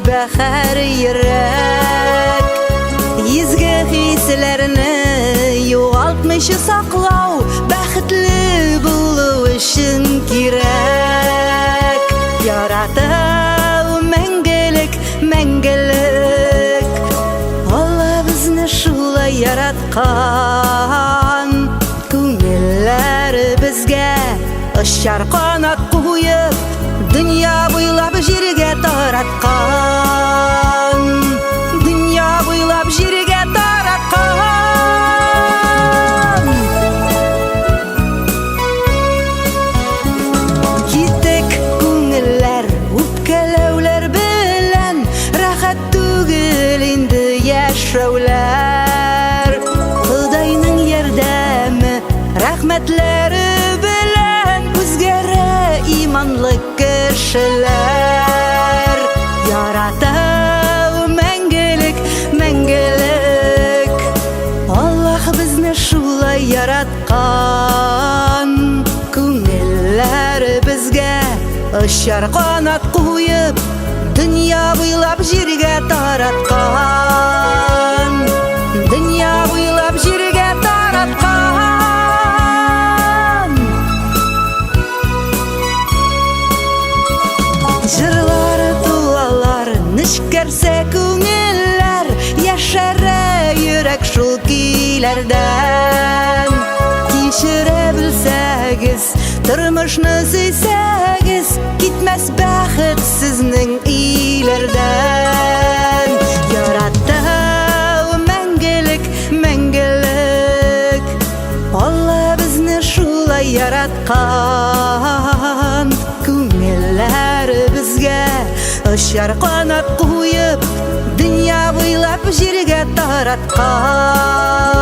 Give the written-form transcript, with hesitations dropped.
бәхәр йөрәк. Изге хисләрне югалтмыйча саклау бәхетле булу өчен кирәк. Ярату мәңгелек, мәңгелек. Алла безне шулай яраткан. Күңелләр безгә очар канат куеп, дөнья буйлап җиргә тараткан. Дөнья буйлап җиргә тараткан. Китек күңелләр үпкәләүләр белән, рәхәт түгел инде яшәүләр. Худайның ярдәме, рәхмәтләре белән үзгәрә иманлы кешеләр. Ярату мәңгелек, мәңгелек. Аллаһ безне шулай яраткан. Күңелләр безгә очар канат куеп, дөнья буйлап җиргә тараткан. Дөнья буйлап җиргә тараткан. Җырлар тулалар, нечкәрсә күңелләр, яшәрә йөрәк шул көйләрдән. Кичерә белсәгез, тормышны сөйсәгез, китмәс бәхет сезнең өйләрдән. Ярату мәңгелек, мәңгелек. Алла безне шулай яраткан. Күңелләр безгә очар канат куеп, дөнья буйлап җиргә тараткан.